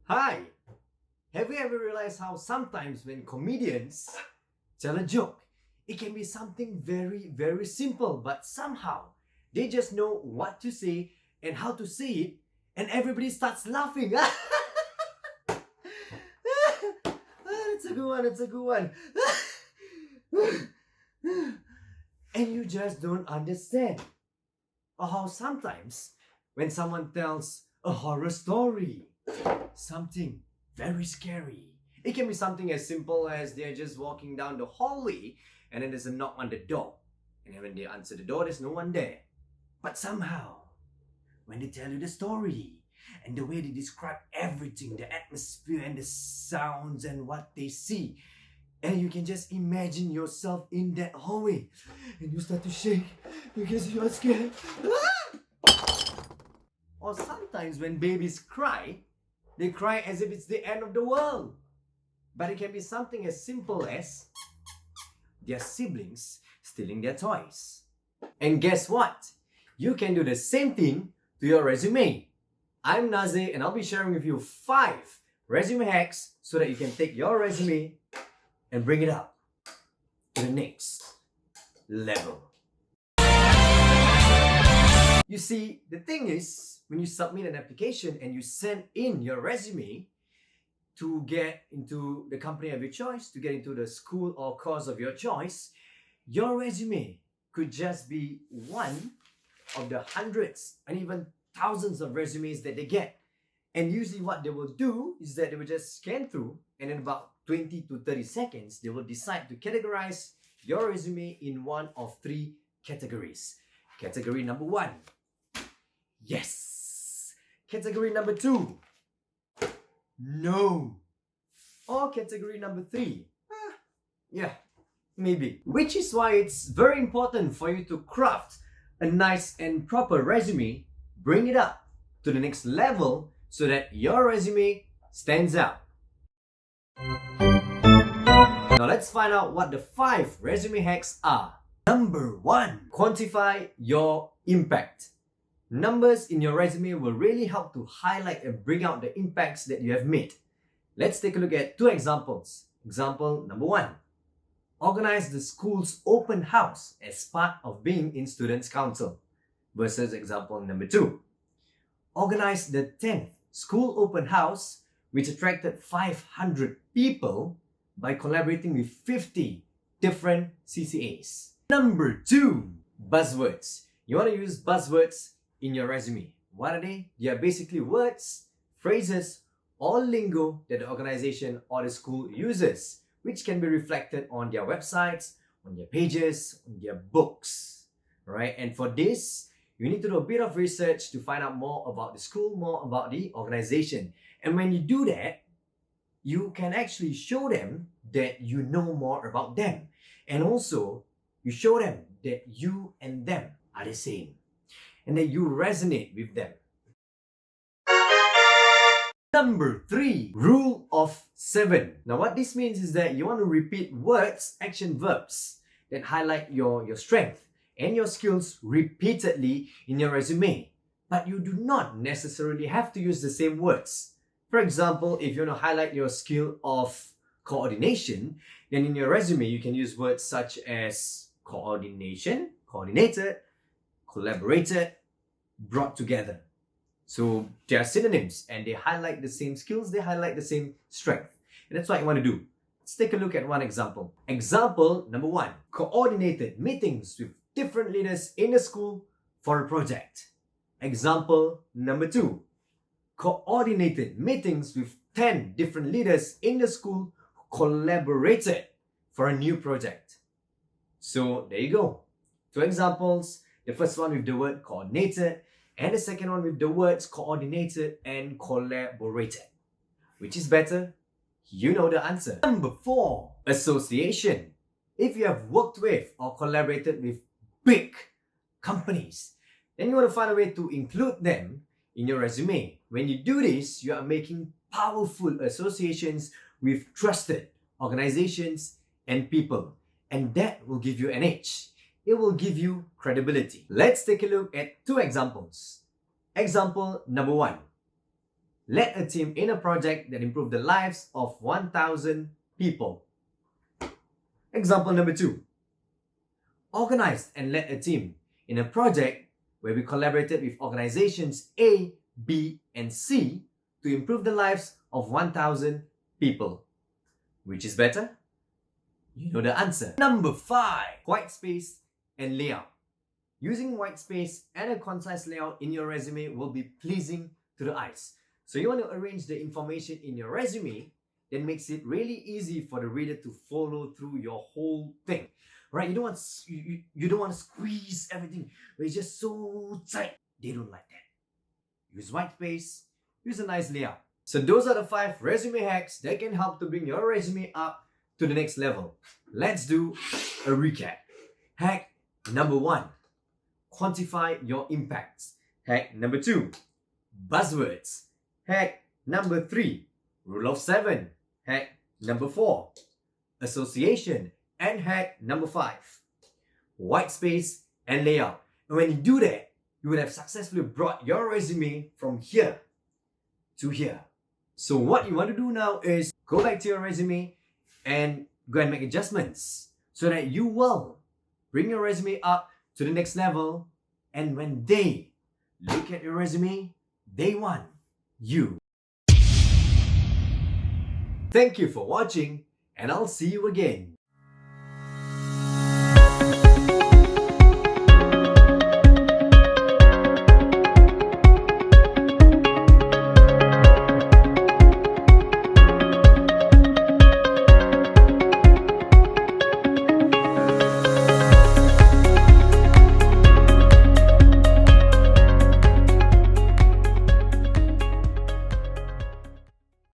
Hi! Have you ever realized how sometimes when comedians tell a joke, it can be something very, very simple, but somehow they just know what to say and how to say it, and everybody starts laughing. That's a good one, that's a good one. And you just don't understand. Or how sometimes when someone tells a horror story, something very scary. It can be something as simple as they're just walking down the hallway and then there's a knock on the door. And then when they answer the door, there's no one there. But somehow, when they tell you the story and the way they describe everything, the atmosphere and the sounds and what they see, and you can just imagine yourself in that hallway and you start to shake because you are scared. Or sometimes when babies cry, they cry as if it's the end of the world. But it can be something as simple as their siblings stealing their toys. And guess what? You can do the same thing to your resume. I'm Naze and I'll be sharing with you 5 resume hacks so that you can take your resume and bring it up to the next level. You see, the thing is, when you submit an application and you send in your resume to get into the company of your choice, to get into the school or course of your choice, your resume could just be one of the hundreds and even thousands of resumes that they get. And usually what they will do is that they will just scan through, and in about 20 to 30 seconds, they will decide to categorize your resume in one of 3 categories. Category number 1, yes. Category number 2, no. Or category number 3, yeah, maybe. Which is why it's very important for you to craft a nice and proper resume, bring it up to the next level so that your resume stands out. Now let's find out what the 5 resume hacks are. Number 1, quantify your impact. Numbers in your resume will really help to highlight and bring out the impacts that you have made. Let's take a look at 2 examples. Example number 1, organize the school's open house as part of being in Students' Council. Versus example number 2, organize the 10th school open house which attracted 500 people by collaborating with 50 different CCAs. Number 2, buzzwords. You want to use buzzwords in your resume. What are they? They are basically words, phrases, or lingo that the organization or the school uses, which can be reflected on their websites, on their pages, on their books. Right? And for this, you need to do a bit of research to find out more about the school, more about the organization. And when you do that, you can actually show them that you know more about them. And also, you show them that you and them are the same and that you resonate with them. Number 3, rule of 7. Now what this means is that you want to repeat words, action, verbs that highlight your strength and your skills repeatedly in your resume. But you do not necessarily have to use the same words. For example, if you want to highlight your skill of coordination, then in your resume you can use words such as coordination, coordinated, collaborated, brought together. So they are synonyms and they highlight the same skills, they highlight the same strength. And that's what you want to do. Let's take a look at one example. Example number 1, coordinated meetings with different leaders in the school for a project. Example number 2, coordinated meetings with 10 different leaders in the school who collaborated for a new project. So there you go. 2 examples. The first one with the word coordinated and the second one with the words coordinated and collaborated. Which is better? You know the answer. Number 4, association. If you have worked with or collaborated with big companies, then you want to find a way to include them in your resume. When you do this, you are making powerful associations with trusted organizations and people. And that will give you an edge. It will give you credibility. Let's take a look at 2 examples. Example number 1. led a team in a project that improved the lives of 1,000 people. Example number 2. Organized and led a team in a project where we collaborated with organizations A, B, and C to improve the lives of 1,000 people. Which is better? You know the answer. Number 5. White space and layout. Using white space and a concise layout in your resume will be pleasing to the eyes. So you want to arrange the information in your resume that makes it really easy for the reader to follow through your whole thing. Right? You don't want to squeeze everything where it's just so tight. They don't like that. Use white space, use a nice layout. So those are the 5 resume hacks that can help to bring your resume up to the next level. Let's do a recap. Hack number 1. Quantify your impacts. Hack number 2. Buzzwords. Hack number 3. Rule of 7. Hack number 4. Association. And hack number 5. White space and layout. And when you do that, you would have successfully brought your resume from here to here. So what you want to do now is go back to your resume and go and make adjustments so that you will bring your resume up to the next level, and when they look at your resume, they want you. Thank you for watching, and I'll see you again.